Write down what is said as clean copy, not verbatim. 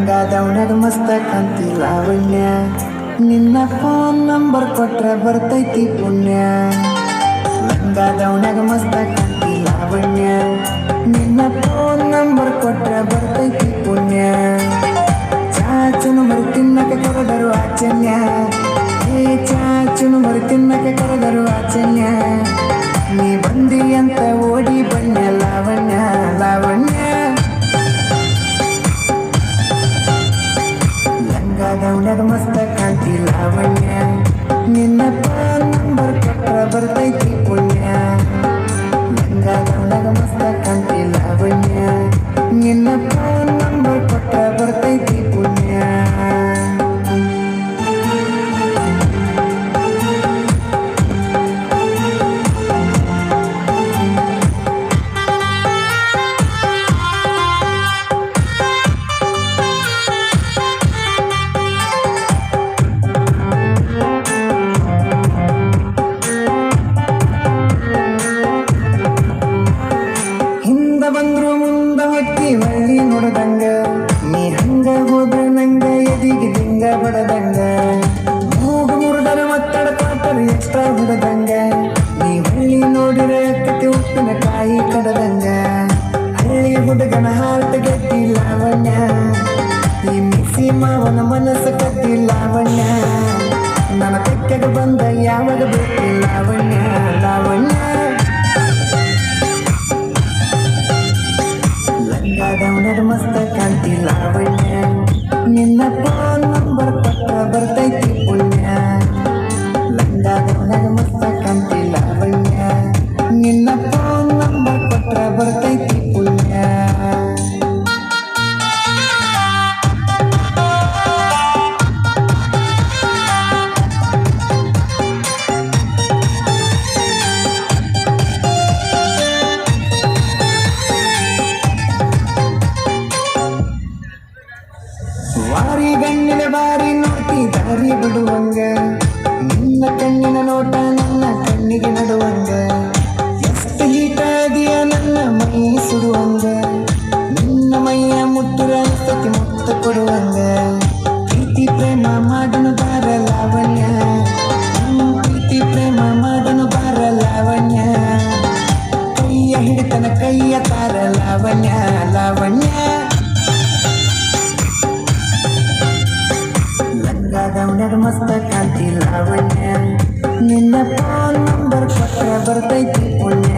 ಲಂಗಾದವನ್ಯಾಗ ಮಸ್ತ ಕಾಂತಿ ಲಾವಣ್ಯ, ನಿನ್ನ ಫೋನ್ ನಂಬರ್ ಕೊಟ್ರೆ ಬರ್ತೈತಿ ಪುಣ್ಯ. ಲಂಗಾದವನ್ಯಾಗ ಮಸ್ತ ಕಾಂತಿ ಲಾವಣ್ಯ, ನಿನ್ನ ಫೋನ್ ನಂಬರ್ ಕೊಟ್ರೆ ಬರ್ತೈತಿ ಪುಣ್ಯ. ಚಾಚುನು ಮರು ತಿನ್ನಕ್ಕೆ ಕರೆದರು ಆಚನ್ಯ, ಏ ಚಾಚುನು ಮರು ತಿನ್ನಕ್ಕೆ ಕರೆದರು ಆಚನ್ಯ. ನೀ ಬಂದಿ ಅಂತ ಓಡಿ ಬನ್ಯ ಲಾವಣ್ಯ ಲಾವಣ್ಯ. ಲಂಗಾದವನ್ಯಾಗ ಮಸ್ತ ಕಾಂತಿ ಲಾವಣ್ಯ, ನಿನ್ನ ಫೋನ್ ನಂಬರ್ ಕೊಟ್ರ ಬರ್ತೈತಿ ಪುಣ್ಯ. ಲಂಗಾದವನ್ಯಾಗ ಮಸ್ತ ಕಾಂತಿ ಲಾವಣ್ಯ, ನಿನ್ನ ಫೋನ್ ನಂಬರ್ ಕೊಟ್ರ ಬರ್ತೈತಿ ಪುಣ್ಯ. ಬಂದ್ರು ಮುಂದ ಹೊಕ್ಕಿ ಹೊಳ್ಳಿ ನೋಡದಂಗ, ನೀ ಹಂಗ ಹೋದ್ರ ನಂಗ ಎದಿಗೆ ದಿಂಗ ಬಡದಂಗ. ಮೂಗು ಮುರಿದರ ಒತ್ತಡ ಕಾಟರ್ ಎಕ್ಸ್ಟ್ರಾ ಬಿಡದಂಗ, ನೀ ಹೊಳ್ಳಿ ನೋಡಿರ ಕತಿ ಉಪ್ಪಿನಕಾಯಿ ಕಡದಂಗ. ಹಳ್ಳಿ ಹುಡುಗನ ಹಾರ್ಟ್ ಗೆದ್ದಿ ಲಾವಣ್ಯ, ಈ ಮಿಕ್ಸಿ ಮಾವನ ಮನಸ್ಸು ಕದ್ದಿ ಲಾವಣ್ಯ. ನನ್ನ ತೆಕ್ಕೆಗೆ ಬಂದ ಯಾವಾಗ ಬೇಕಿ ಲಾವಣ್ಯ ಲಾವಣ್ಯ. ಲಂಗಾದವನ್ಯಾಗ ಮಸ್ತ ಕಾಂತಿ ಲಾವಣ್ಯ, ನಿನ್ನ ಫೋನ್ ನಂಬರ್ ಕೊಟ್ರ ಬರ್ತೈತಿ ಪುಣ್ಯ. ಲಂಗಾದವನ್ಯಾಗ ಮಸ್ತ ಕಾಂತಿ ಲಾವಣ್ಯ, ನಿನ್ನ ಫೋನ್ ನಂಬರ್ ಕೊಟ್ರ ಬರ್ತೈತಿ ಪುಣ್ಯ. ವಾರಿ ಗಣ್ಣಿನ ಬಾರಿ ನೋಟಿ ದಾರಿ ಬಿಡುವಂಗ, ನಿನ್ನ ಕಣ್ಣಿನ ನೋಟ ನನ್ನ ಕಣ್ಣಿಗೆ ನಡುವಂಗ. ಎಷ್ಟು ಹೀಟ ಇದೆಯ ನನ್ನ ಮೈ ಸುಡುವಂಗ, ನಿನ್ನ ಮೈಯ ಮುಟ್ಟುರ ಅನ್ಸತಿ ಮುತ್ತ ಕೊಡುವಂಗ. ಪ್ರೀತಿ ಪ್ರೇಮ ಮಾಡನು ಬಾರ ಲಾವಣ್ಯ, ಪ್ರೀತಿ ಪ್ರೇಮ ಮಾಡನು ಬಾರ ಲಾವಣ್ಯ. ಕೈಯ ಹಿಡಿತನ ಕೈಯ ತಾರ ಲಾವಣ್ಯ ಲಾವಣ್ಯ. ಲಂಗಾದವನ್ಯಾಗ ಮಸ್ತ ಕಾಂತಿ ಲಾವಣ್ಯ, ನಿನ್ನ ಫೋನ್ ನಂಬರ್ ಕೊಟ್ರ ಬರ್ತೈತಿ ಪುಣ್ಯ.